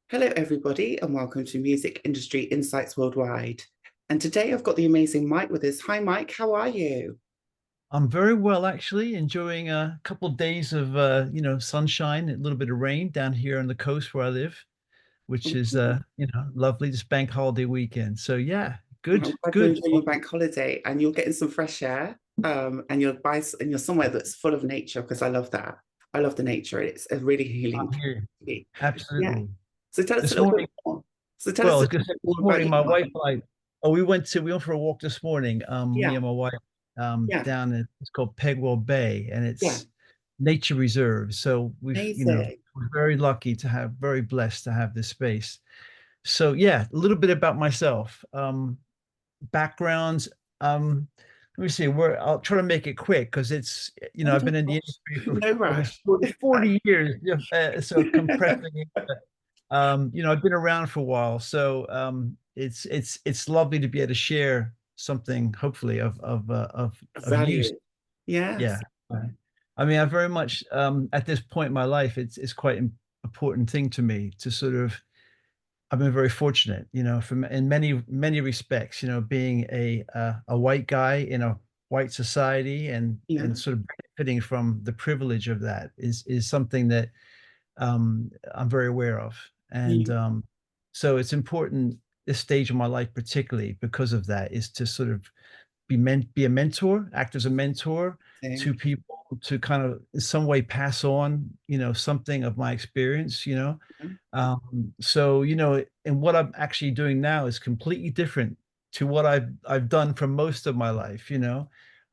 Hello, everybody, and welcome to Music Industry Insights Worldwide. And today I've got the amazing Mike with us. Hi, Mike, how are you? I'm very well, actually, enjoying a couple of days of sunshine, a little bit of rain down here on the coast where I live, which is lovely this bank holiday weekend. So yeah, I'm good, glad you're good. enjoying your bank holiday and you're getting some fresh air. And you're somewhere that's full of nature because I love that. I love the nature. It's a really healing I'm here. place. Yeah. Absolutely. So tell us a This little bit morning, more. So tell well, I us a was little gonna say bit this more about morning, my you. wife and I, oh, we went for a walk this morning, me Yeah, and my wife, yeah, down in it's called Pegwell Bay, and yeah. it's nature reserve. So Amazing. we're very lucky to have, very blessed to have this space. So yeah, a little bit about myself. Backgrounds. Let me see. Where I'll try to make it quick because No I've been in the rush. industry for No over rush. 40 years. Yeah, so compressing it. I've been around for a while, so it's lovely to be able to share something, hopefully, of use. Value. Yes. Yeah. I mean, I very much at this point in my life, it's quite an important thing to me to sort of I've been very fortunate, from in many respects, being a white guy in a white society and Yeah. sort of benefiting from the privilege of that is something that I'm very aware of. And Yeah. so it's important this stage of my life, particularly because of that, is to sort of be a mentor, act as a mentor to Amazing. people to kind of in some way pass on, something of my experience, so, and what I'm actually doing now is completely different to what I've done for most of my life,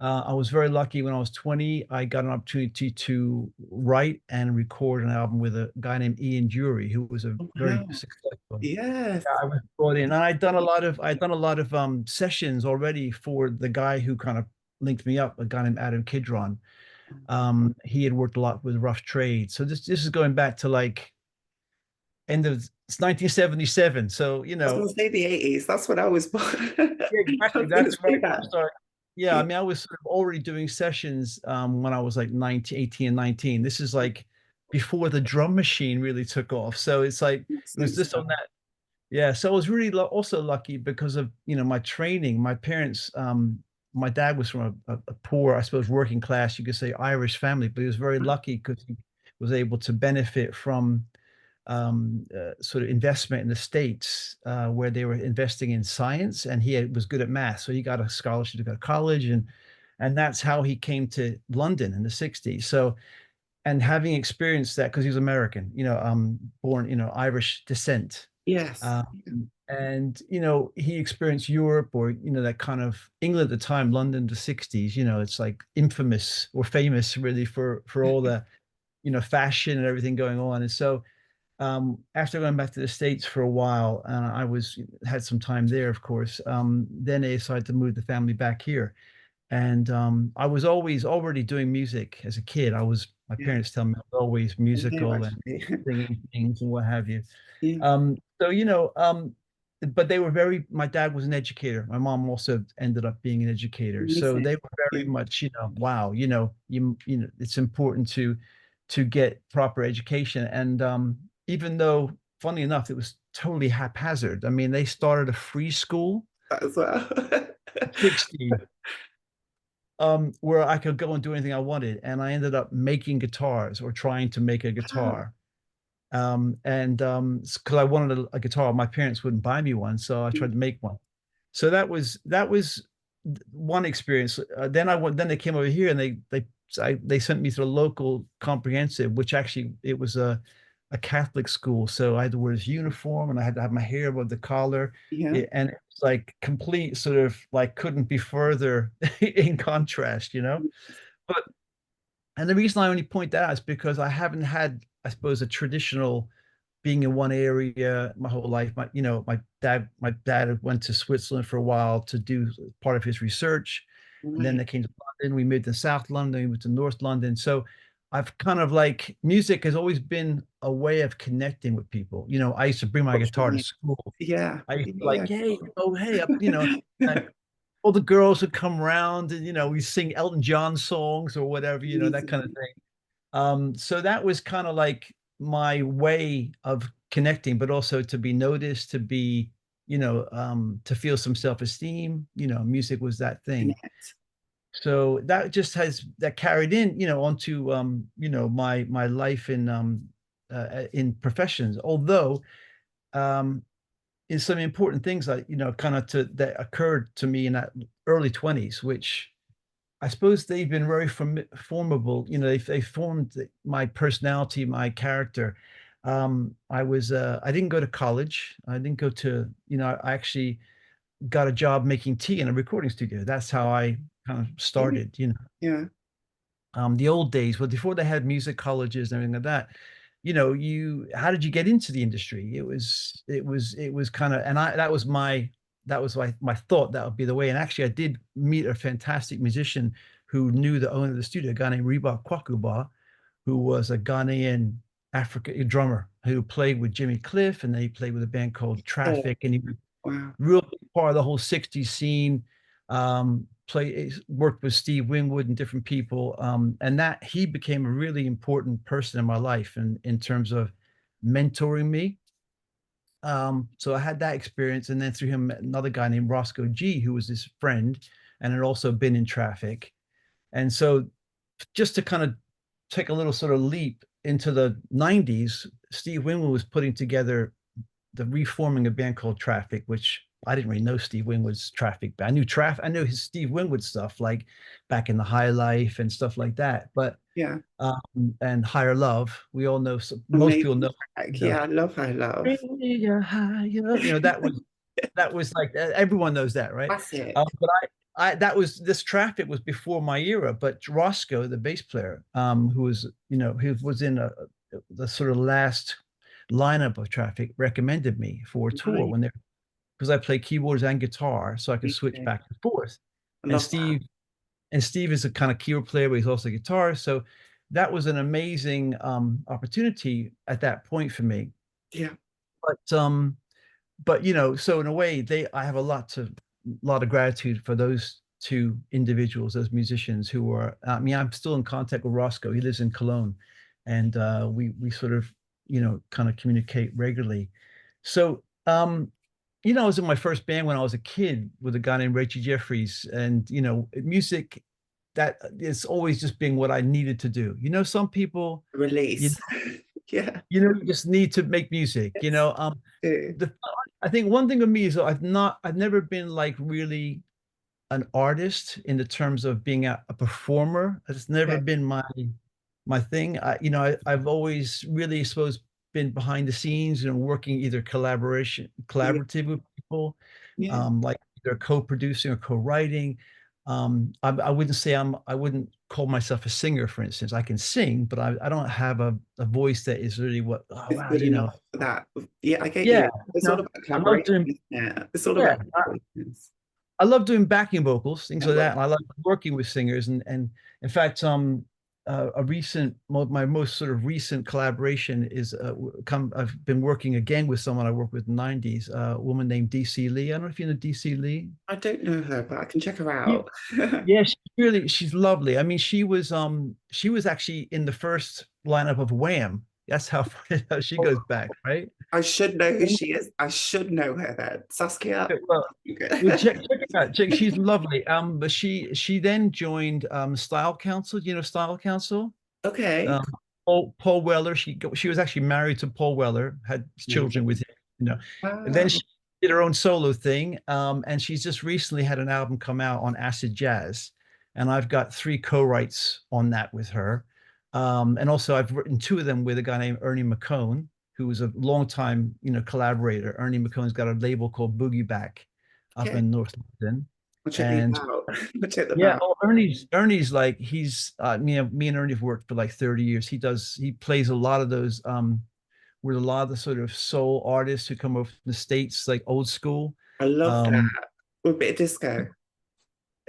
I was very lucky when I was 20, I got an opportunity to write and record an album with a guy named Ian Dury, who was a Oh, very wow. successful. Yes. Yeah, I was brought in, and I'd done a lot of sessions already for the guy who kind of linked me up, a guy named Adam Kidron. He had worked a lot with Rough Trade. So this is going back to like end of it's 1977. So, I was going to say the 80s. That's when I was born. yeah, I exactly. was going to That's where say I that. started. Yeah, I Yeah. mean, I was sort of already doing sessions when I was like 19, 18, and 19. This is like before the drum machine really took off. So it's like it was Excellent this on stuff. that. Yeah, so I was really also lucky because of, my training. My parents, my dad was from a poor, I suppose, working class, you could say Irish family, but he was very lucky because he was able to benefit from sort of investment in the States where they were investing in science, and was good at math. So he got a scholarship to go to college, and that's how he came to London in the 60s. So, and having experienced that because he was American, born, Irish descent. Yes. Um, and he experienced Europe or that kind of England at the time, London the 60s, it's like infamous or famous really for all the fashion and everything going on. And so after going back to the States for a while, and I was had some time there, of course. Then they decided to move the family back here, and I was always already doing music as a kid. My Yeah. parents tell me I was always I know, musical and actually. singing things and what have you. Yeah. So but they were very. My dad was an educator. My mom also ended up being an educator. So Amazing. they were Yeah. very much, wow, it's important to get proper education. And even though, funny enough, it was totally haphazard. I mean, they started a free school That as well. at 16, where I could go and do anything I wanted. And I ended up making guitars or trying to make a Wow. guitar. And because I wanted a guitar, my parents wouldn't buy me one, so I tried to make one. So that was one experience. Then they came over here and they sent me to the local comprehensive, which actually it was a Catholic school. So I had to wear this uniform and I had to have my hair above the collar. Yeah. And it was like complete sort of like couldn't be further in contrast, But and the reason I only point that out is because I haven't had, I suppose, a traditional being in one area my whole life. My dad went to Switzerland for a while to do part of his research, and then Right. they came to London. We moved to South London, we moved to North London. So I've kind of like music has always been a way of connecting with people. I used to bring my guitar to Culturally. school. Yeah. I used to Yeah. like, hey, oh hey, and all the girls would come around and we sing Elton John songs or whatever, that kind of Amazing. thing. So that was kind of like my way of connecting, but also to be noticed, to be, to feel some self-esteem. Music was that thing. Connect. So that just has that carried in, onto my life in professions. Although um in some important things that kind of to that occurred to me in that early 20s, which I suppose they've been very formable. They formed my personality, my character. I didn't go to college. I didn't go to, I actually got a job making tea in a recording studio. That's how I kind of started, Yeah. the old days, well, before they had music colleges and everything like that, how did you get into the industry? It was kind of, and that was my thought that would be the way. And actually, I did meet a fantastic musician who knew the owner of the studio, a guy named Reba Kwakuba, who was a Ghanaian African drummer who played with Jimmy Cliff, and then he played with a band called Oh, Traffic, and he wow. real big part of the whole 60s scene. Worked with Steve Winwood and different people. And that he became a really important person in my life and in terms of mentoring me. So I had that experience, and then through him, met another guy named Roscoe G, who was his friend and had also been in Traffic. And so just to kind of take a little sort of leap into the 90s, Steve Winwood was putting together the reforming a band called Traffic, which I didn't really know Steve Winwood's Traffic band. I knew his Steve Winwood stuff, like Back in the High Life and stuff like that. But Yeah. and Higher Love, we all know. Most people Amazing know. track. You know, Yeah, I love I Bring love. me a higher. That was like everyone knows that, right? Classic. But I that was this Traffic was before my era. But Roscoe, the bass player, who was who was in the sort of last lineup of Traffic, recommended me for a tour Right. when they because I play keyboards and guitar, so I could switch Okay. back and forth. I And love that. Steve is a kind of keyboard player, but he's also a guitarist. So that was an amazing opportunity at that point for me. Yeah. But so in a way, I have a lot of gratitude for those two individuals, those musicians who are. I mean, I'm still in contact with Roscoe. He lives in Cologne, and we sort of kind of communicate regularly. So I was in my first band when I was a kid with a guy named Reggie Jeffries, and music that it's always just being what I needed to do. Some people, you Release. Yeah. you just need to make music. Yes. Too. The I think one thing with me is that I've never been like really an artist in the terms of being a performer. It's never Okay. been my thing. I've always really suppose been behind the scenes and working either Yeah. collaborative with people, Yeah. like either co-producing or co-writing. I wouldn't say I wouldn't call myself a singer, for instance. I can sing, but I don't have a voice that is really what, oh It's wow, good enough for that. Yeah, I get yeah, you. It's all about I love collaboration, doing, isn't it? It's all yeah, about collaboration. I love doing backing vocals, things I like love that. And I love working with singers. And in fact, my most sort of recent collaboration is I've been working again with someone I worked with in the 90s, a woman named DC Lee. I don't know if you know DC Lee. I don't know her, but I can check her Yeah, out. yeah, she's lovely. I mean, she was actually in the first lineup of Wham. That's how far how she Oh, goes back, right? I should know who she is. I should know her then. Saskia. Well, well, check, Okay. check her out. She's lovely. But she then joined Style Council. You know Style Council. Okay. Paul Weller. She was actually married to Paul Weller, had children with him. And then Wow. she did her own solo thing. And she's just recently had an album come out on acid jazz, and I've got 3 co-writes on that with her. And also I've written 2 of them with a guy named Ernie McCone, who was a longtime, collaborator. Ernie McCone's got a label called Boogie Back up Okay. in North London. I'll check these And out. I'll check them yeah, out. oh, Ernie's like me and Ernie have worked for like 30 years. He plays a lot of those with a lot of the sort of soul artists who come over from the States, like old school. I love that. Um With a bit of disco.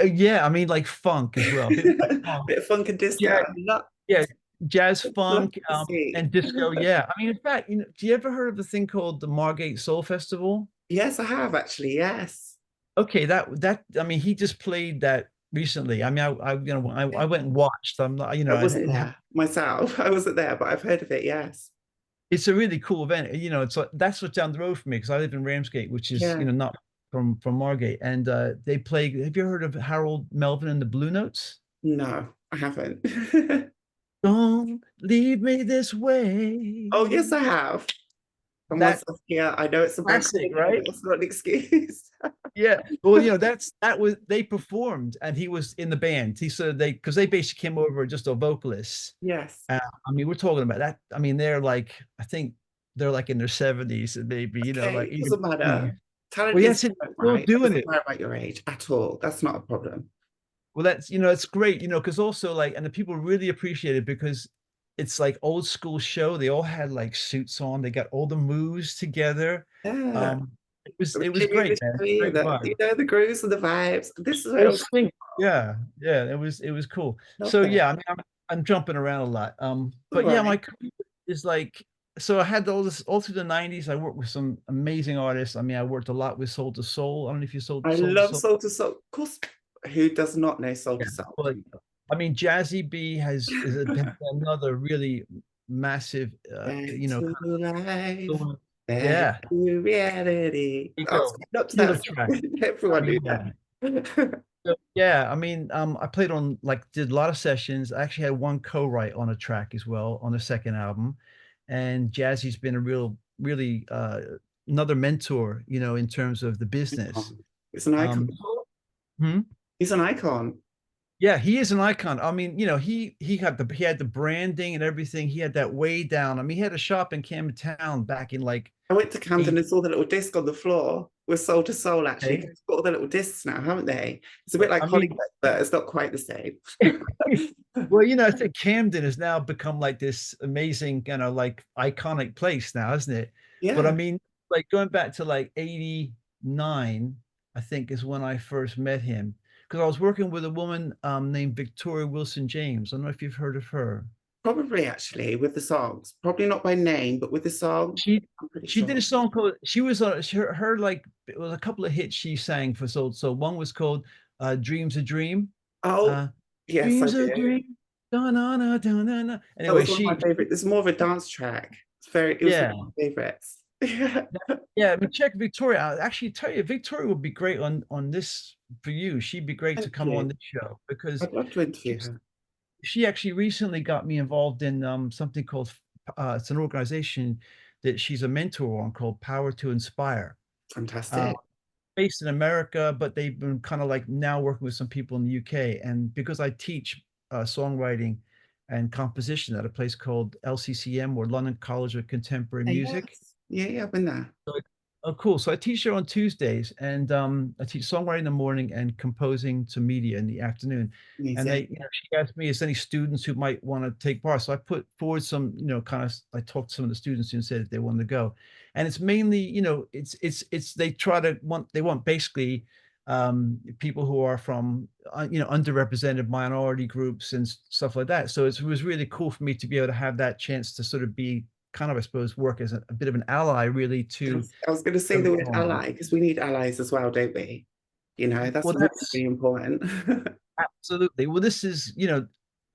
yeah, I mean like funk as well. Funk. Bit of funk and disco. Yeah, I love, yeah, jazz, love funk, to see. and disco. Yeah, I mean, in fact, do you ever heard of the thing called the Margate Soul Festival? Yes, I have actually. Yes. Okay, I mean, he just played that recently. I mean, I went and watched. I'm not, I wasn't there myself. I wasn't there, but I've heard of it. Yes. it's a really cool event. You know, it's like, that's what's down the road for me because I live in Ramsgate, which is, Yeah. not from Margate. And they play, have you heard of Harold Melvin and the Blue Notes? No, I haven't. Don't leave me this way. Oh, yes, I have. And once That I'm here, I know it's a bad classic, thing, but right? it's not an excuse. Yeah. Well, that was, they performed and he was in the band. He said because they basically came over just a vocalist. Yes. I mean, we're talking about that. I mean, they're like, I think they're like in their 70s, maybe, like Okay, even. doesn't matter. Talent Well, is yes, it's talent, still right? It doing doesn't it. matter about your age at all. That's not a problem. Well, that's, it's great, because also like, and the people really appreciate it because it's like old school show. They all had like suits on. They got all the moves together. Yeah. Um, it was Really, great, really man. heavy, Great the, vibe. the grooves and the vibes. This is All what sync. Yeah, yeah, it was cool. I love So that. yeah, I mean, I'm jumping around a lot. All But yeah, right. my career is like, so I had all this all through the 90s. I worked with some amazing artists. I mean, I worked a lot with Soul to Soul. I don't know if you I Soul to love Soul. Soul to Soul. Of course, who does not know Soul Yeah. to Soul? Well, I mean, Jazzy B has another really massive, Back to life, influence. back Yeah, to reality. there you I was go. up to Killer that track. song. I Everyone knew mean, yeah. that. So, yeah, I mean, I played on like did a lot of sessions. I actually had one co-write on a track as well on the second album, and Jazzy's been a really another mentor, in terms of the business. It's an icon. Um, hmm? He's an icon. Yeah, he is an icon. I mean, he had the branding and everything. He had that way down. I mean, he had a shop in Camden Town back in like I went to Camden eight. and saw the little disc on the floor with Soul to Soul, actually. Okay. They've got all the little discs now, haven't they? It's a bit like I mean, Hollywood, but it's not quite the same. well, I think Camden has now become like this amazing, like iconic place now, isn't it? But I Yeah, mean, like going back to like 89, I think is when I first met him. Because I was working with a woman named Victoria Wilson James. I don't know if you've heard of her. probably actually with the songs. Probably not by name, but with the song, She I'm pretty she did a sure. song called she was on her like it was a couple of hits she sang for Soul. So one was called Dreams a Dream. Oh, Uh yes, I Dreams a do. Dream. Da, na, na, da, na, na. That Anyway, was one of my favorite. It's more of a dance track. It was one yeah. of my favorites. Yeah, Yeah, I mean, check Victoria out. Actually, tell you, Victoria would be great on this for you. She'd be great to thank come on you. this show because I'd love to interview she's, her. she actually recently got me involved in something called it's an organization that she's a mentor on called Power to Inspire. Uh, Fantastic. Based in America, but they've been kind of like now working with some people in the UK. And because I teach songwriting and composition at a place called LCCM or London College of Contemporary Music. Yes. Yeah, yeah, I've been there. Oh, cool. So I teach there on Tuesdays, and I teach songwriting in the morning and composing to media in the afternoon. And Amazing. she asked me, is there any students who might want to take part? So I put forward some, kind of, I talked to some of the students and said if they wanted to go. And it's mainly, they want basically people who are from, underrepresented minority groups and stuff like that. So it was really cool for me to be able to have that chance to sort of be kind of, I suppose, work as a bit of an ally really to Yes. I was going to say the the word song. ally because we need allies as well, don't we? That's Well, really, that's really important. absolutely. Well, this is,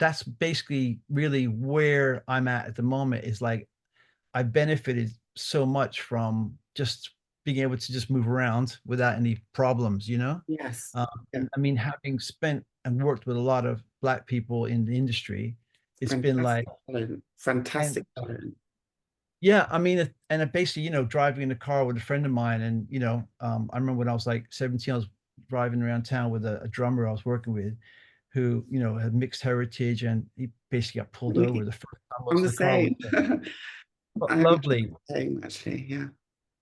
that's basically really where I'm at the moment is like I benefited so much from just being able to just move around without any problems. Yes. Um, Yeah. I mean, having spent and worked with a lot of Black people in the industry, it's been like, Fantastic talent. and Fantastic talent. yeah, I mean, basically, driving in the car with a friend of mine, and I remember when I was like 17, I was driving around town with a drummer I was working with, who had mixed heritage, and he basically got pulled over the first time I'm most the of the car was same. there. But I'm lovely. the same, actually. Yeah.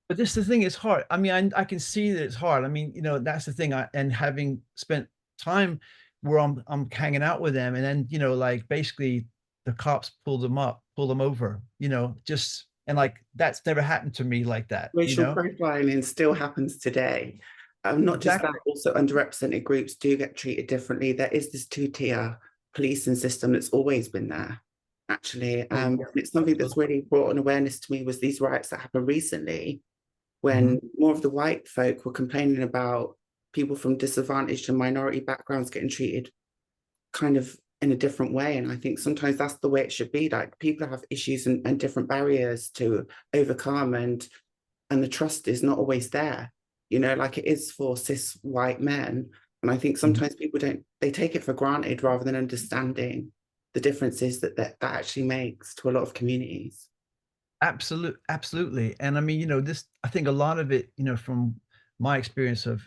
But this the thing, it's hard. I mean, I can see that it's hard. I mean, that's the thing. And having spent time where I'm hanging out with them, and then like basically the cops pull them over. Just and like that's never happened to me like that. Racial profiling still happens today. Not just that, Exactly. also underrepresented groups do get treated differently. There is this two-tier policing system that's always been there, actually. It's something that's really brought an awareness to me was these riots that happened recently Mhm. when more of the white folk were complaining about people from disadvantaged and minority backgrounds getting treated kind of in a different way. And I think sometimes that's the way it should be. Like people have issues and different barriers to overcome, and the trust is not always there, you know, like it is for cis white men. And I think Mhm. sometimes people don't, they take it for granted rather than understanding the differences that actually makes to a lot of communities. Absolutely. And I mean, this, I think a lot of it, from my experience of,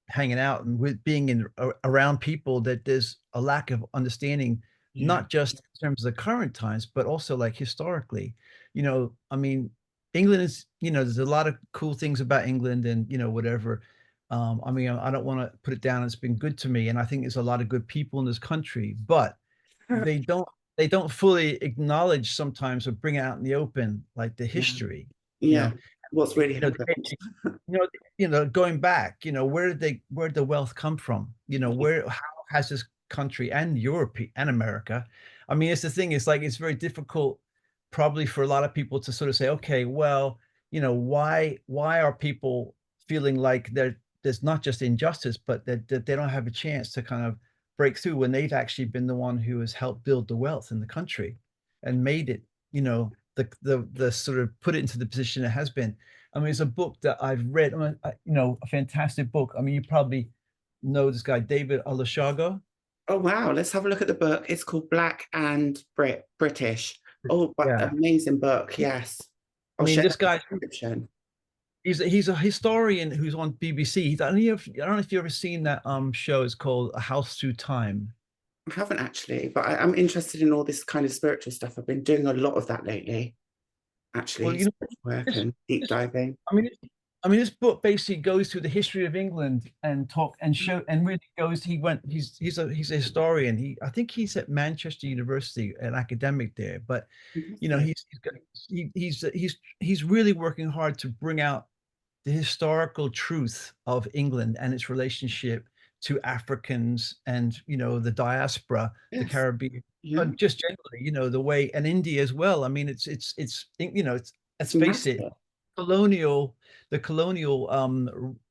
hanging out and with being around people, that there's a lack of understanding, Yeah. not just in terms of the current times, but also like historically. I mean, England is, there's a lot of cool things about England and, whatever. I mean, I don't want to put it down. It's been good to me. And I think there's a lot of good people in this country, but they don't they don't fully acknowledge sometimes or bring out in the open like the Yeah. history, you Yeah. know. What's really You know, happened. you know, going back, where did the wealth come from? How has this country and Europe and America? I mean, it's the thing, it's like it's very difficult probably for a lot of people to sort of say, okay, well, why are people feeling like there's not just injustice, but that they don't have a chance to kind of break through when they've actually been the one who has helped build the wealth in the country and made it, the sort of put it into the position it has been. I mean, it's a book that I've read, a fantastic book. I mean, you probably know this guy, David Olashago. Oh wow, let's have a look at the book. It's called Black and British. Oh, but Yeah. amazing book. Yes. I I'll mean, share this the guy, description. he's a historian who's on BBC. I don't know if you've ever seen that show. It's called A House Through Time. I haven't actually, but I'm interested in all this kind of spiritual stuff. I've been doing a lot of that lately, Well, actually, spiritual work this, and deep this diving. this book basically goes through the history of England and talk and show and really goes. He's a historian. I think he's at Manchester University, an academic there. But Fantastic. he's really working hard to bring out the historical truth of England and its relationship to Africans and the diaspora, the Yes. Caribbean, Yeah. but just generally, the way and India as well. I mean, let's It's face it, massive. colonial the colonial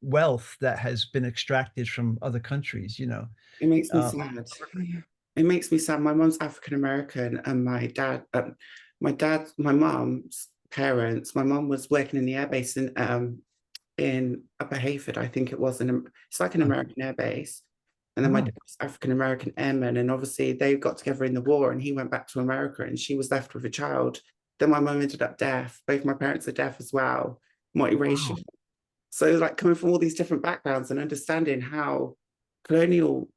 wealth that has been extracted from other countries. It makes me Uh, sad. It makes me sad. My mom's African American, and my mom's parents. My mom was working in the airbase in Upper Hayford, I think it was. It's like an American airbase. And then my oh, dad was African American airman, and obviously they got together in the war, and he went back to America, and she was left with a child. Then my mum ended up deaf. Both my parents are deaf as well, wow. multiracial. So like coming from all these different backgrounds and understanding how colonial,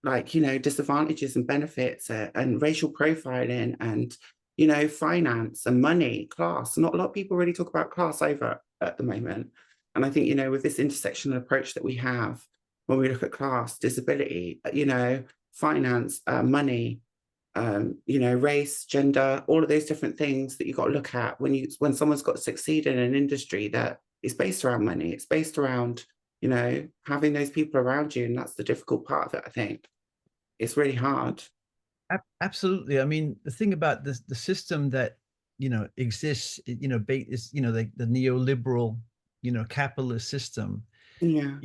like, disadvantages and benefits and racial profiling and, finance and money, class. Not a lot of people really talk about class over at the moment. And I think, with this intersectional approach that we have when we look at class, disability, finance, money, race, gender, all of those different things that you've got to look at when someone's got to succeed in an industry that is based around money. It's based around, having those people around you. And that's the difficult part of it, I think. It's really hard. Absolutely. I mean, the thing about this, the system that exists, is the neoliberal, capitalist system, Yeah,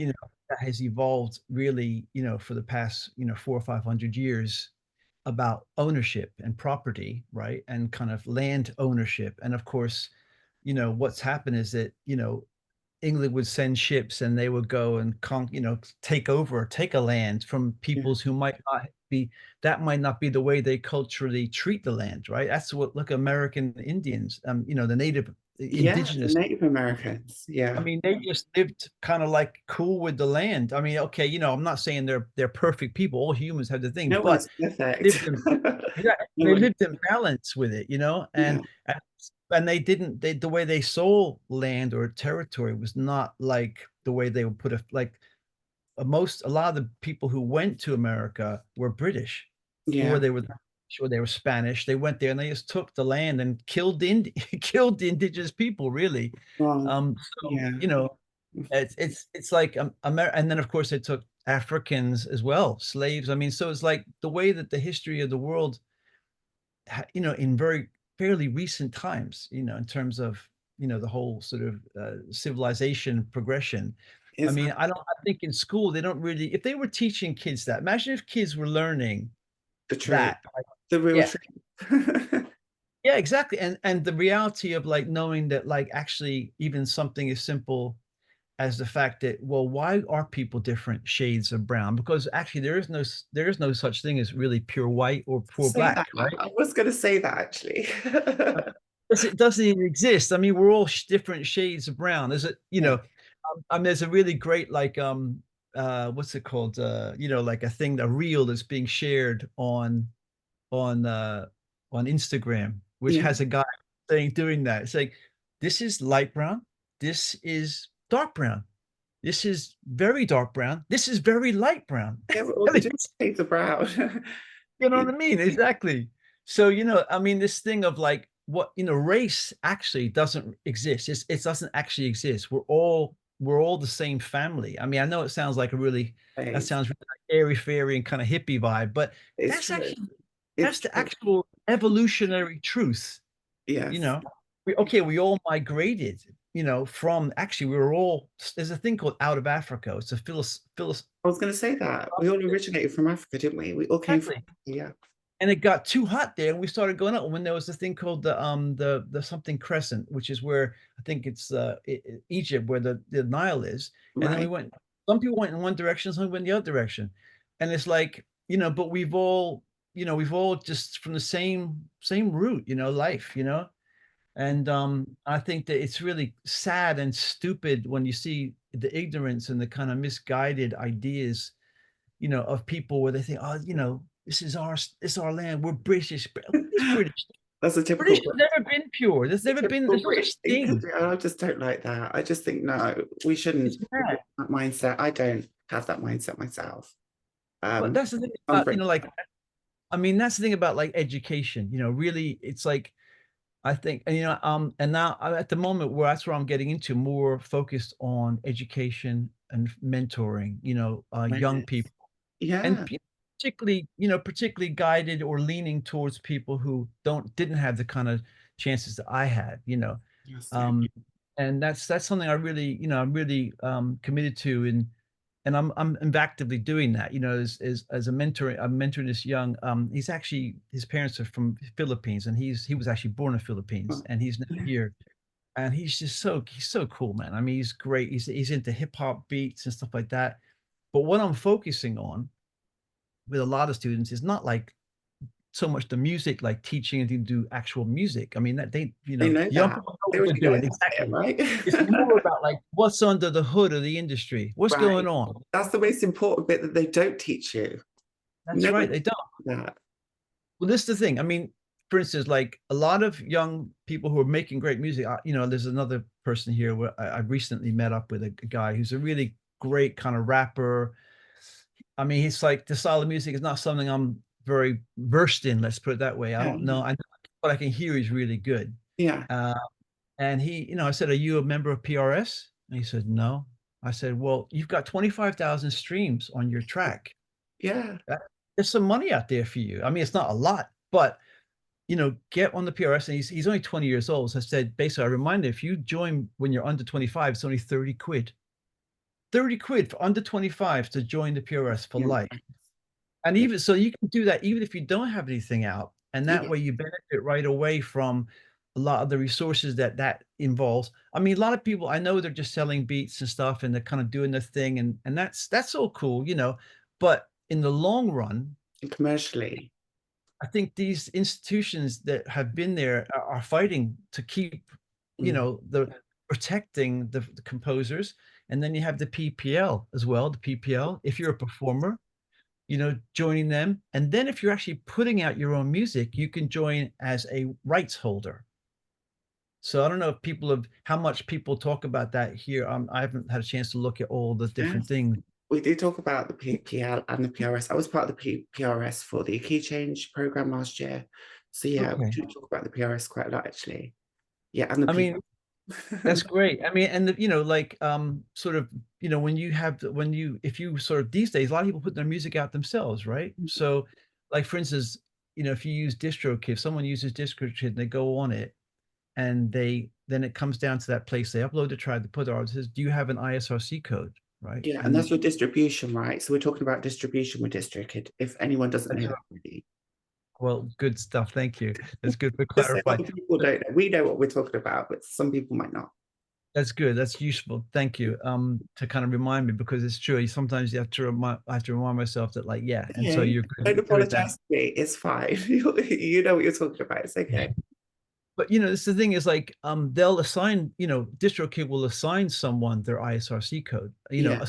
that has evolved really, for the past, 400 or 500 years about ownership and property, right? And kind of land ownership. And of course, what's happened is that, England would send ships and they would go and take over, take a land from yeah, peoples who might not be the way they culturally treat the land, right? That's what, look, American Indians, the native yeah. The indigenous. Native Americans. I Yeah. mean, they just lived kind of like cool with the land. I mean, okay, I'm not saying they're perfect people. All humans have the thing, No but one's perfect. lived in yeah, No they one. lived in balance with it, Yeah, and they didn't the way they saw land or territory was not like the way they would put it. Like a lot of the people who went to America were British, or yeah. they were sure they were Spanish. They went there and they just took the land and killed killed the indigenous people, really. Well, So yeah, it's like and then of course they took Africans as well, slaves. I mean, so it's like the way that the history of the world, in very fairly recent times, in terms of the whole sort of civilization progression. I it's mean, I think in school they don't really, if they were teaching kids that, imagine if kids were learning. The truth, that. Like, the real yeah. truth. Yeah, exactly. And the reality of like knowing that like actually even something as simple as the fact that, well, why are people different shades of brown? Because actually there is no such thing as really pure white or pure Say that. black, right? I was going to say that actually. It doesn't even exist. I mean, we're all different shades of brown. There's a, Yeah. there's a really great like what's it called? Like a thing, a reel that's being shared on uh on Instagram, which Yeah. has a guy doing that. It's like, this is light brown, this is dark brown, this is very dark brown, this is very light brown. Yeah, we're all the different shades of brown. You know what I mean? Exactly. So, I mean, this thing of like what, race actually doesn't exist. It doesn't actually exist. We're all the same family. I mean, I know it sounds like that It's, sounds really like airy fairy and kind of hippie vibe, but it's that's true. actually It's that's the true. actual evolutionary truth. You Yes. know, we all migrated, from actually we were all, there's a thing called out of Africa. It's a I was going to say that. We all originated from Africa, didn't we? We all came from, exactly. yeah. And it got too hot there, and we started going up when there was a thing called the something crescent, which is where I think it's Egypt, where the Nile is. And then we Right. went. Some people went in one direction, some went in the other direction, and it's like, but we've all just from the same root, life, and I think that it's really sad and stupid when you see the ignorance and the kind of misguided ideas, of people where they think, oh, this is our land. We're British. What is British? That's a British typical, has never been pure. There's never been typical there's no British such thing to thing. do. I just don't like that. I just think, no, we It's shouldn't have mad. that mindset. I don't have that mindset myself. But that's the thing I'm about, British. like, I mean, that's the thing about like education, really, it's like, I think, and and now at the moment where that's where I'm getting into more focused on education and mentoring, young people. And Yeah. particularly guided or leaning towards people who didn't have the kind of chances that I had, Yes, yeah. um, and that's something I'm really committed to, and I'm actively doing that, as a mentor. I'm mentoring this young. His parents are from Philippines, and he was actually born in Philippines, Well, and he's now yeah. here, and he's so cool, man. I mean, he's great. He's into hip hop beats and stuff like that. But what I'm focusing on with a lot of students is not like so much the music, like teaching and to do actual music. I mean, that They know young that. people know They what they're already know doing. how to say it, Exactly. It's right? more about like what's under the hood of the industry. What's going Right. on? That's the most important bit that they don't teach you. That's No right. one They don't. teaches that. Well, this is the thing. I mean, for instance, like a lot of young people who are making great music, there's another person here where I recently met up with a guy who's a really great kind of rapper. I mean, he's like, the style of music is not something I'm very versed in. Let's put it that way. I Yeah, don't know. yeah. But I can hear he's really good. Yeah. Uh, and I said, "Are you a member of PRS?" And he said, "No." I said, "Well, you've got 25,000 streams on your track. Yeah. That- There's some money out there for you. I mean, it's not a lot, but get on the PRS." And he's only 20 years old. So I said, basically, I remind him, if you join when you're under 25, it's only 30 quid. 30 quid for under 25 to join the PRS for Yeah. life. And even so, you can do that even if you don't have anything out, and that Yeah. way you benefit right away from a lot of the resources that involves. I mean, a lot of people I know, they're just selling beats and stuff, and they're kind of doing their thing, and that's all cool, but in the long run, And commercially. I think these institutions that have been there are fighting to keep, Mm. the protecting the composers, and then you have the PPL as well. The PPL, if you're a performer, joining them. And then if you're actually putting out your own music, you can join as a rights holder. So I don't know how much people talk about that here. I haven't had a chance to look at all the different Yes. things. We did talk about the PPL and the PRS. I was part of the PRS for the key change program last year. So yeah, we Okay. do talk about the PRS quite a lot actually. Yeah, and the I mean, PPL. that's great. I mean, and like sort of, if you sort of these days, a lot of people put their music out themselves, right? So like for instance, if you use DistroKid, if someone uses DistroKid and they go on it, and then it comes down to that place, they upload the track, they put the artist says, do you have an ISRC code, right? Yeah, and And that's with distribution, right? So we're talking about distribution with DistroKid, if anyone doesn't know that's that right. already. Well, good stuff. Thank you. That's good for Just so clarifying. other people don't know. We know what we're talking about, but some people might not. That's good. That's useful. Thank you. To kind of remind me because it's true. Sometimes you have to remind, I have to remind myself that, like, yeah. And so Okay. you're Don't good at that. apologize to me. It's fine. You know what you're talking about. It's okay. But this the thing is, like, they'll assign, DistroKid will assign someone their ISRC code. Yeah.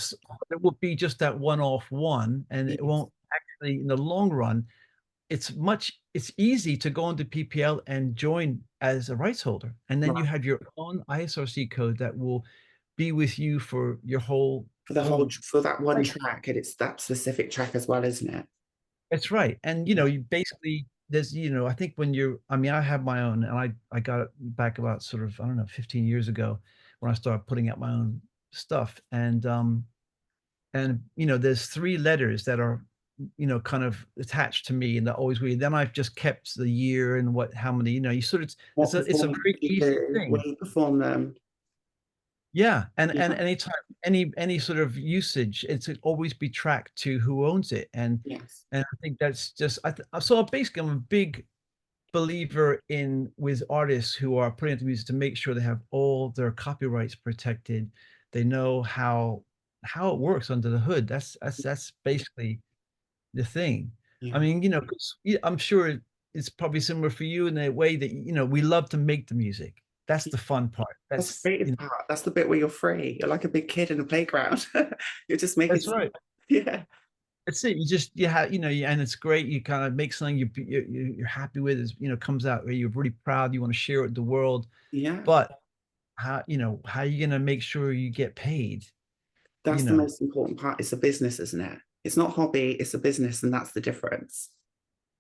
It will be just that one-off one, and it Yes. won't actually, in the long run, it's easy to go into PPL and join as a rights holder, and then you Right. have your own ISRC code that will be with you for your For the whole whole for that one life. track, and it's that specific track as well, isn't it? That's right. And Yeah. you basically there's I think when you're I mean, I have my own, and I got it back about sort of, I don't know, 15 years ago when I started putting out my own stuff. And there's three letters that are kind of attached to me, and they're always weird. Then I've just kept the year and how many, you sort of What it's a performance very you easy do, thing. when you perform them. Yeah, and Yeah. anytime any sort of usage, it's always be tracked to who owns it, and Yes. I think that's just so basically I'm a big believer in with artists who are putting out the music to make sure they have all their copyrights protected. They know how it works under the hood. That's basically the thing. I Yeah. mean, 'cause I'm sure it's probably similar for you in a way that we love to make the music. That's the fun part. That's the That's creative part. That's the bit where you're free. You're like a big kid in a playground. You're just making that's stuff. right. Yeah. That's it. You just have and it's great. You kind of make something you're happy with, is comes out where you're really proud. You want to share it with the world, Yeah. but how you gonna make sure you get paid? You That's the know, most important part. It's a business, isn't it? It's not hobby, it's a business, and that's the difference.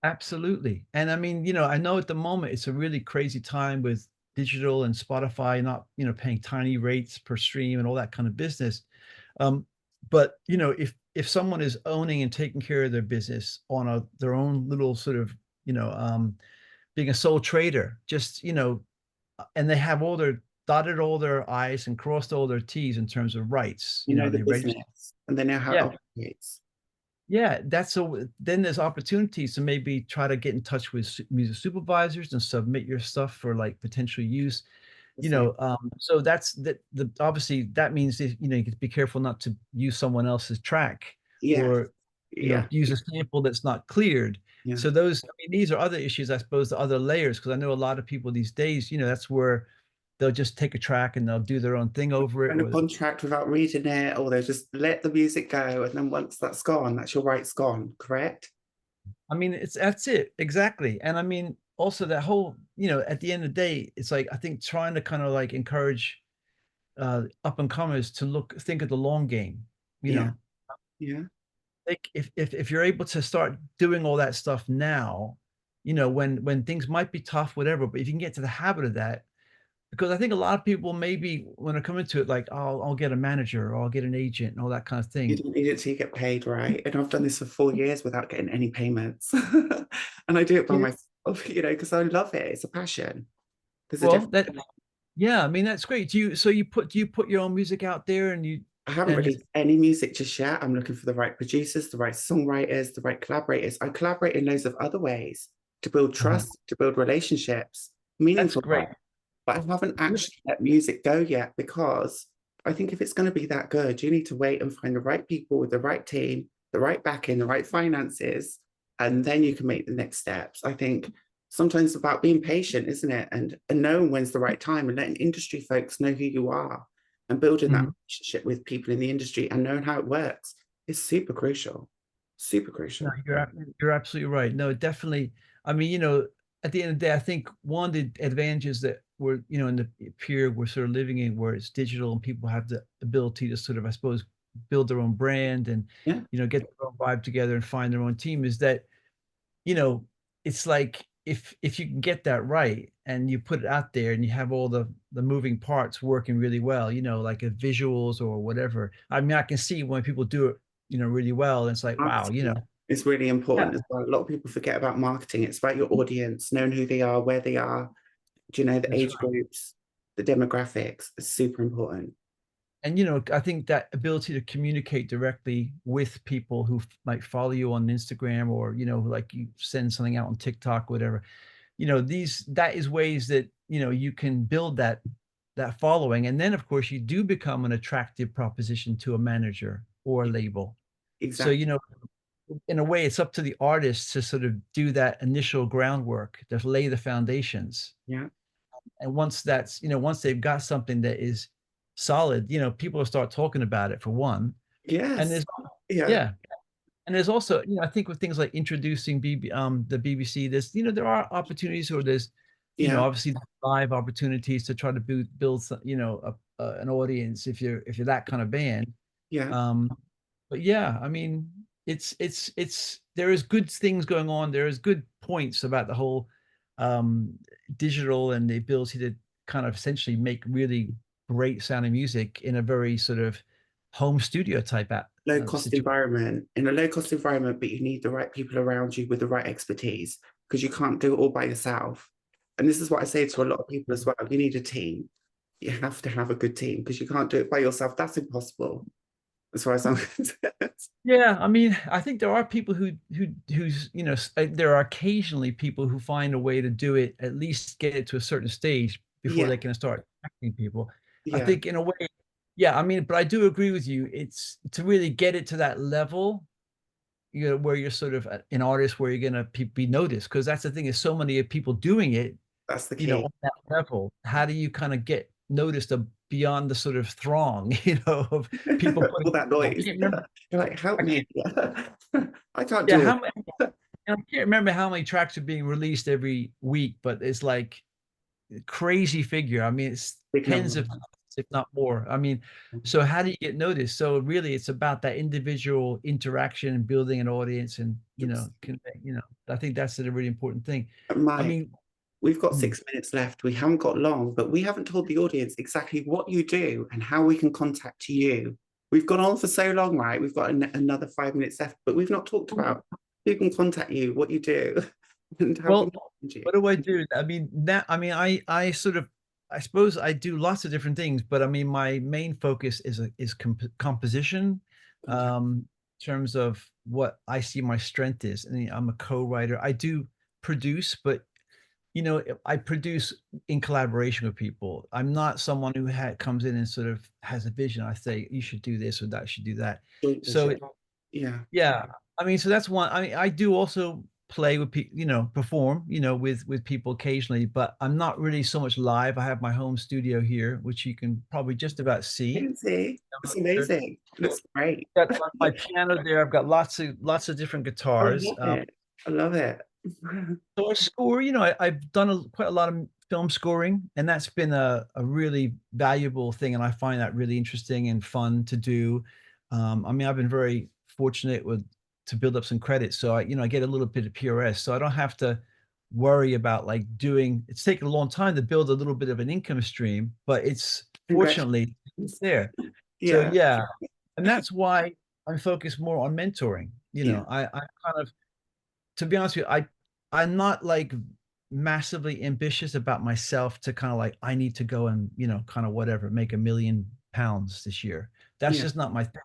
Absolutely. And I mean, I know at the moment it's a really crazy time with digital and Spotify not, paying tiny rates per stream and all that kind of business. Um, but if someone is owning and taking care of their business on their own little sort of, being a sole trader, just and they have dotted all their I's and crossed all their T's in terms of rights. You know the They register. business and they know how it Yeah, operates. yeah, then there's opportunities to maybe try to get in touch with music supervisors and submit your stuff for, like, potential use. That's it. So that's the obviously that means that, you have to be careful not to use someone else's track, Yeah. or Yeah. use a sample that's not cleared. Yeah. So I mean, these are other issues, I suppose, the other layers, because I know a lot of people these days, that's where they'll just take a track and they'll do their own thing over it, And a or contract without reading it, or they just let the music go, and then once that's gone, that's your rights gone, correct? I mean, that's it, exactly. And I mean, also that whole, at the end of the day, it's like I think trying to kind of like encourage up and comers to think of the long game. You Yeah. know, Yeah. like if you're able to start doing all that stuff now, when things might be tough, whatever, but if you can get to the habit of that, because I think a lot of people maybe when they come into it, like, oh, I'll get a manager or I'll get an agent and all that kind of You thing. don't need it till you get paid, right? And I've done this for 4 years without getting any payments. And I do it by Yeah. myself, because I love it. It's a passion. There's a Well, difference. yeah, I mean, that's great. Do you put your own music out there, I haven't and released any music just yet. I'm looking for the right producers, the right songwriters, the right collaborators. I collaborate in loads of other ways to build uh trust, to build relationships, that's meaningful great. ones. But I haven't actually let music go yet, because I think if it's going to be that good, you need to wait and find the right people with the right team, the right backing, the right finances, and then you can make the next steps. I think sometimes it's about being patient, isn't it? And knowing when's the right time, and letting industry folks know who you are, and building that Mhm. relationship with people in the industry and knowing how it works is super crucial. Super No, crucial. you're absolutely right. No, definitely. I mean, at the end of the day, I think one of the advantages that we're, in the period we're sort of living in, where it's digital and people have the ability to sort of, I suppose, build their own brand and, Yeah. get their own vibe together and find their own team, is that, you know, it's like if you can get that right and you put it out there and you have all the moving parts working really well, like visuals or whatever. I mean, I can see when people do it, really well, and it's like, wow, Marketing is really yeah, important as well. A lot of people forget about marketing. It's about your audience, knowing who they are, where they are, the that's age right. groups, the demographics. It's super important. and you know, I think that ability to communicate directly with people who might follow you on Instagram, or you know, like you send something out on TikTok, whatever. You know, these that is ways that you know you can build that following, and then of course you do become an attractive proposition to a manager or a label. So you Exactly. know, in a way, it's up to the artist to sort of do that initial groundwork, to lay the foundations. Yeah. And once that's, you know, once they've got something that is solid, you know, people will start talking about it for one. And Yes. there's, Yeah. yeah. And there's also, you know, I think with things like introducing the BBC, there's, you know, there are opportunities, or there's, you know, Yeah. obviously live opportunities to try to build you know, an audience if you're that kind of band. Yeah. Um, but yeah, I mean, it's there is good things going on. There is good points about the whole um digital and the ability to kind of essentially make really great sounding music in a very sort of home studio type Low cost situation. environment, in a low cost environment, but you need the right people around you with the right expertise because you can't do it all by yourself. And this is what I say to a lot of people as well. You need a team. You have to have a good team because you can't do it by yourself. That's impossible as far as I'm concerned. Yeah, I mean, I think there are people who's you know there are occasionally people who find a way to do it, at least get it to a certain stage before Yeah, they can start attracting people. I yeah, think in a way, yeah, I mean, but I do agree with you. It's to really get it to that level, you know, where you're sort of an artist where you're gonna be noticed, because that's the thing is so many people doing it, that's the you know, key. on that level. How do you kind of get noticed beyond the sort of throng, you know, of people All putting, that I noise. can't remember, You're like, help I me. can't, I can't yeah, do how it. I can't remember how many tracks are being released every week, but it's like a crazy figure. I mean, it's Big tens number. of thousands, if not more. I mean, so how do you get noticed? So really, it's about that individual interaction and building an audience, and you know, you know, I think that's a really important thing. I Mike, mean, we've got mm, 6 minutes left. We haven't got long, but we haven't told the audience exactly what you do and how we can contact you. We've gone on for so long, right? We've got another 5 minutes left, but we've not talked about who can contact you, what you do, and how we well, can find you. what do I do? I mean, I sort of, I suppose I do lots of different things, but I mean, my main focus is composition, Contact. in terms of what I see my strength is. And I'm a co-writer. I do produce, but you know, I produce in collaboration with people. I'm not someone who comes in and sort of has a vision. I say you should do this or that, should do that. Joint So vision. Yeah, yeah, I mean, so that's one. I mean, I do also play with people, you know, perform, you know, with people occasionally, but I'm not really so much live. I have my home studio here, which you can probably just about I see. can see. It's amazing. It looks great. Got my piano there. I've got lots of different I guitars. love it. I love it. So I score, you know, I've done quite a lot of film scoring, and that's been a really valuable thing, and I find that really interesting and fun to do. I mean, I've been very fortunate with to build up some credits, so I, you know, I get a little bit of PRS, so I don't have to worry about like doing. It's taken a long time to build a little bit of an income stream, but it's fortunately Congratulations. there. So Yeah, yeah, and that's why I'm focused more on mentoring. You yeah, know, I kind of, to be honest with you, I'm not like massively ambitious about myself to kind of like I need to go and you know kind of whatever make £1 million this year. That's yeah, just not my thing.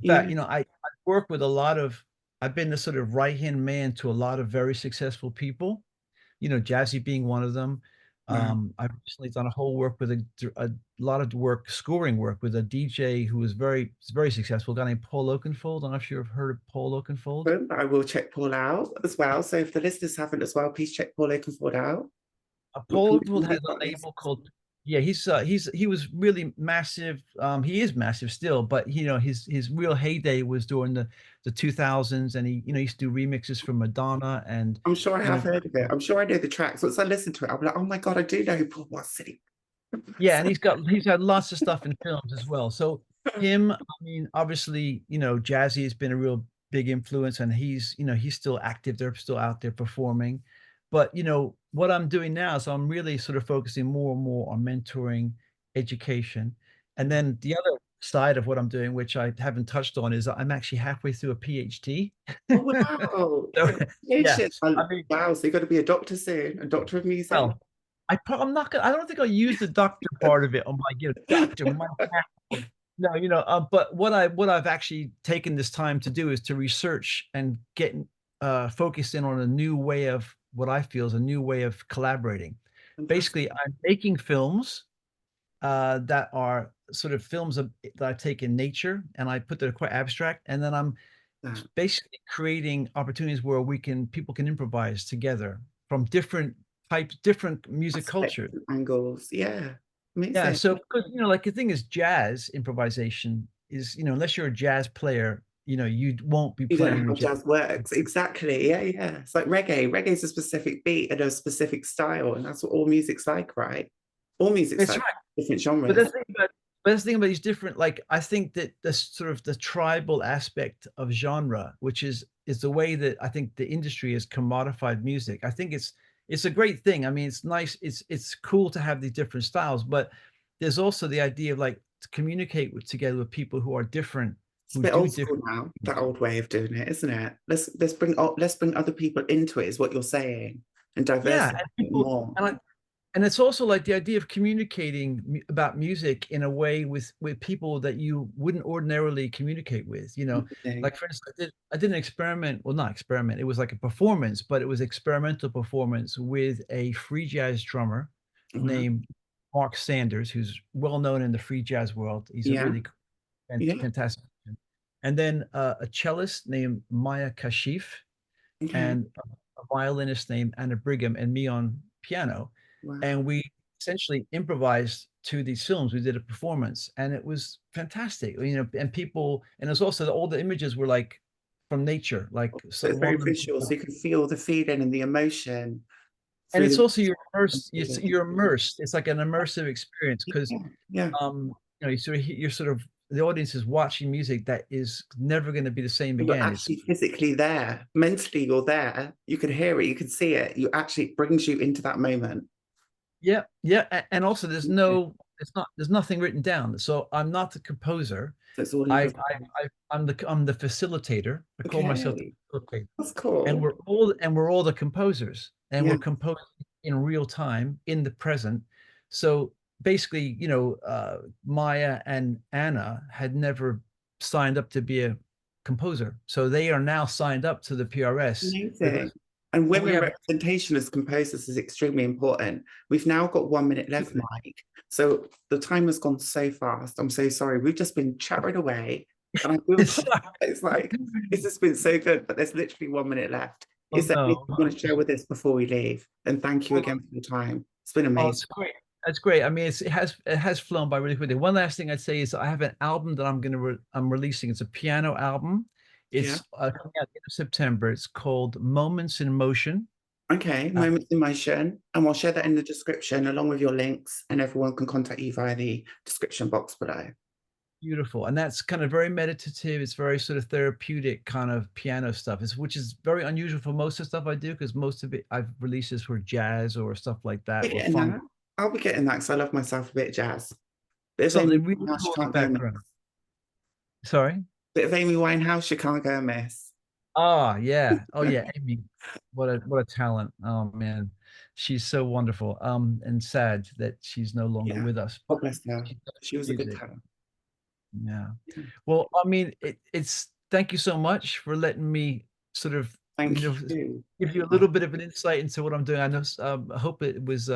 In fact, yeah. you know, I work with a lot of, I've been the sort of right hand man to a lot of very successful people, you know, Jazzy being one of them. Wow. I've recently done a whole work with a lot of work, scoring work with a DJ who was very successful, a guy named Paul Oakenfold. I don't know if you've heard of Paul Oakenfold. But I will check Paul out as well. So if the listeners haven't as well, please check Paul Oakenfold out. We'll Paul connect Oakenfold with has these a artists. label called, yeah, he was really massive. He is massive still, but you know his real heyday was during the 2000s, and he, you know, used to do remixes for Madonna and I'm sure I you have know, heard of it. I'm sure I know the tracks. Once I listen to it, I'll be like, oh my God, I do know who Paul was sitting. yeah, and he's had lots of stuff in films as well. So him, I mean, obviously, you know, Jazzy has been a real big influence, and he's, you know, he's still active. They're still out there performing. But you know, what I'm doing now, so I'm really sort of focusing more and more on mentoring, education. And then the other side of what I'm doing, which I haven't touched on, is I'm actually halfway through a PhD. Oh, wow. So yeah, Congratulations. I mean, Wow. So you're going to be a doctor soon, a doctor of music. well, I'm not gonna, I don't think I'll use the doctor part of it on my, you know, doctor, my No, but what I've actually taken this time to do is to research and get focused in on a new way of what I feel is a new way of collaborating. Basically, Fantastic. I'm making films that are sort of films that I take in nature and I put that are quite abstract, and then I'm That basically creating opportunities where people can improvise together from different types, different music aspect, cultures. different angles. Yeah. Yeah, Amazing. so because like the thing is, jazz improvisation is unless you're a jazz player, you won't be You don't know playing how with jazz. jazz works. Exactly. Yeah, yeah. It's like reggae. Reggae is a specific beat and a specific style, and that's what all music's like, right? All music's That's like right. different But genres. that's the thing about these different, like I think that the sort of the tribal aspect of genre, which is the way that I think the industry has commodified music. I think it's a great thing. I mean, it's nice, it's cool to have these different styles, but there's also the idea of like to communicate together with people who are different, It's a who bit do old school different now, things. that old way of doing it, isn't it? Let's bring other people into it, is what you're saying, and Yeah, diversify and it people more. and it's also like the idea of communicating about music in a way with people that you wouldn't ordinarily communicate with. Amazing. Like for instance, I did an experiment. Well, not experiment. It was like a performance, but it was experimental performance with a free jazz drummer Wow. named Mark Sanders, who's well known in the free jazz world. He's a Yeah, really yeah. fantastic. And then a cellist named Maya Kashif Okay. and a violinist named Anna Brigham and me on piano. And Wow. we essentially improvised to these films. We did a performance and it was fantastic. And people, and it's also all the images were like from nature, like So so it's one very of them, visual, so you can feel the feeling and the emotion and through it's the also music. you're immersed. It's like an immersive experience because Yeah, yeah. you're sort of the audience is watching music that is never going to be the same You're again. It's actually physically there. Mentally, you're there. You can hear it, you can see it. You actually it brings you into that moment. Yeah, yeah, and also there's nothing written down. So I'm not the composer. So it's all I, improv. I, I'm the facilitator. I call myself the Okay. facilitator, That's and cool. we're all the composers, and Yeah. we're composing in real time in the present. So basically, Maya and Anna had never signed up to be a composer, so they are now signed up to the PRS Amazing. because And we women have. representation as composers is extremely important. We've now got 1 minute left, Mike. So the time has gone so fast. I'm so sorry. We've just been chatting away. And I do It's apologize. Like, it's just been so good, but there's literally 1 minute left. oh Is there anything no. you want to share with us before we leave? And thank you again for your time. It's been Oh, amazing. it's great. That's great. I mean, it has flown by really quickly. One last thing I'd say is I have an album that I'm releasing. It's a piano album. Yeah. It's coming out in September. It's called Moments in Motion. Okay. Uh, Moments in motion. And we'll share that in the description along with your links, and everyone can contact you via the description box below. Beautiful, and that's kind of very meditative. It's very sort of therapeutic kind of piano stuff. Which is very unusual for most of the stuff I do because most of it I've released is for jazz or stuff like that Be or getting funk, that. I'll be getting that because I love myself a bit of jazz. Bit of Amy something really Winehouse, you cool in the can't go miss. background. Sorry. Bit of Amy Winehouse, you can't go miss. Ah, yeah. Oh, yeah. Amy, what a talent. Oh man, she's so wonderful. And sad that she's no longer Yeah. with us. But God bless her. she does She was a good music. talent. Yeah. Yeah. Well, I mean, it's thank you so much for letting me sort of, Thank you. give you a little bit of an insight into what I'm doing. I know, I hope it was